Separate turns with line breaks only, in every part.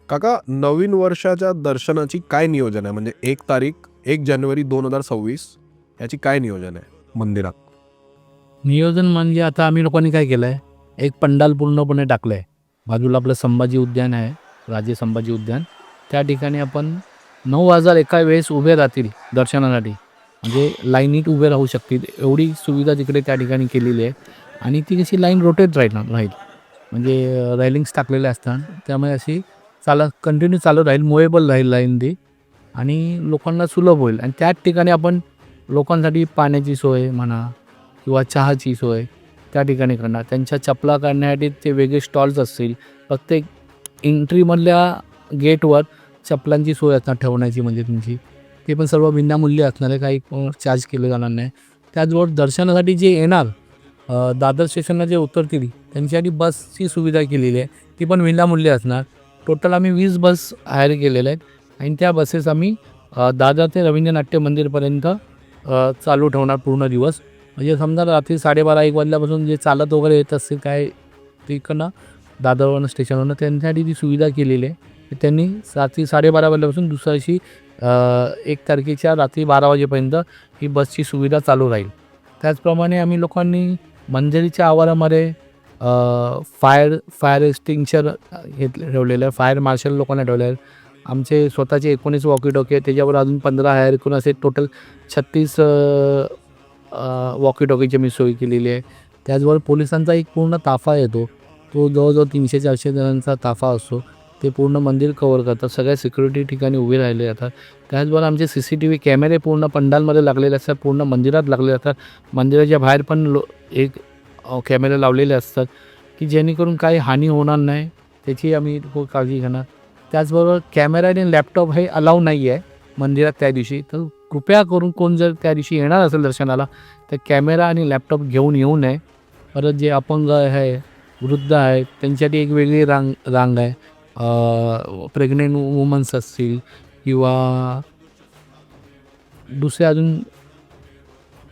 काका, नवीन वर्षाच्या दर्शनाची काय नियोजन आहे? म्हणजे 1 तारीख 1 जानेवारी 2026 याची काय नियोजन आहे मंदिरात?
नियोजन म्हणजे आता आम्ही लोकांनी काय केलं आहे, एक पंडाल पूर्णपणे टाकलं आहे. बाजूला आपलं संभाजी उद्यान आहे, राजे संभाजी उद्यान. त्या ठिकाणी आपण 9,000 एका वेळेस उभे राहतील दर्शनासाठी. म्हणजे लाईनीत उभे राहू शकतील एवढी सुविधा तिकडे त्या ठिकाणी केलेली आहे. आणि ती कशी लाईन रोटेट राहील. म्हणजे रेलिंग्स टाकलेल्या असतात, त्यामुळे अशी कंटिन्यू चालू राहील, मुव्हेबल राहील लाईन ती आणि लोकांना सुलभ होईल. आणि त्याच ठिकाणी आपण लोकांसाठी पाण्याची सोय म्हणा किंवा चहाची सोय त्या ठिकाणी करणार. त्यांच्या चपला काढण्यासाठी ते वेगळे स्टॉल्स असतील. प्रत्येक एंट्रीमधल्या गेटवर चपलांची सोय असणार ठेवण्याची, म्हणजे तुमची ते पण सर्व विनामूल्य असणार आहे, काही चार्ज केलं जाणार नाही. त्याचबरोबर दर्शनासाठी जे येणार दादर स्टेशनला जे उतरतील त्यांच्यासाठी बसची सुविधा केलेली आहे, ती पण विनामूल्य असणार. टोटल आम्ही 20 बस हायर केलेल्या आहेत आणि त्या बसेस आम्ही दादर ते रवींद्र नाट्य मंदिरपर्यंत चालू ठेवणार पूर्ण दिवस. म्हणजे समजा रात्री 12:30-1 वाजल्यापासून जे चालत वगैरे येत असतील काय तिकडनं दादरवरनं स्टेशनवरनं, त्यांच्यासाठी ती सुविधा केलेली आहे. त्यांनी रात्री 12:30 वाजल्यापासून दुसऱ्या दिवशी 1 तारखेच्या रात्री 12 वाजेपर्यंत ही बसची सुविधा चालू राहील. त्याचप्रमाणे आम्ही लोकांनी मंदिराच्या आवारामध्ये फायर एक्सटिंग्विशर हे ठेवलेलं आहे. फायर मार्शल लोकांना ठेवले आहेत. आमचे स्वतःचे 19 वॉकी टॉकी आहेत, त्याच्यावर अजून 15 हायर करून असे टोटल 36 वॉकी टॉकीची मी सोय केलेली आहे. त्याचबरोबर पोलिसांचा एक पूर्ण ताफा येतो, तो जवळजवळ 300-400 जणांचा ताफा असतो. ते पूर्ण मंदिर कव्हर करतात, सगळ्या सिक्युरिटी ठिकाणी उभे राहिले जातात. त्याचबरोबर आमचे CCTV कॅमेरे पूर्ण पंडालमध्ये लागलेले असतात, पूर्ण मंदिरात लागलेले असतात. मंदिराच्या बाहेर पण एक कॅमेरे लावलेले असतात की जेणेकरून काही हानी होणार नाही, त्याची आम्ही खूप काळजी घेणार. त्याचबरोबर कॅमेरा आणि लॅपटॉप हे अलाव नाही आहे मंदिरात त्या दिवशी. तर कृपया करून कोण जर त्या दिवशी येणार असेल दर्शनाला तर कॅमेरा आणि लॅपटॉप घेऊन येऊ नये. परत जे अपंग आहे, वृद्ध आहेत, त्यांच्यासाठी एक वेगळी रांग आहे. प्रेग्नेंट वुमन्स असतील किंवा दुसरे अजून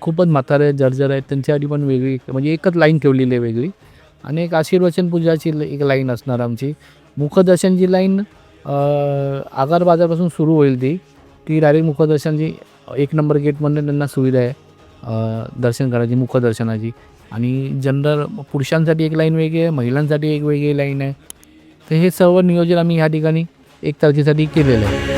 खूपच म्हातारे आहेत, जर्जर आहेत, त्यांच्यासाठी पण वेगळी, म्हणजे एकच लाईन ठेवलेली आहे वेगळी. आणि एक आशीर्वचन पूजाची एक लाईन असणार आमची. मुखदर्शनची लाईन आगार बाजारपासून सुरू होईल. ती डायरेक्ट मुखदर्शनची 1 नंबर गेटमधून त्यांना सुविधा आहे दर्शन करायची मुखदर्शनाची. आणि जनरल पुरुषांसाठी एक लाईन वेगळी आहे, महिलांसाठी एक वेगळी लाईन आहे. तर हे सर्व नियोजन आम्ही ह्या ठिकाणी 1 तारखेसाठी केलेलं आहे.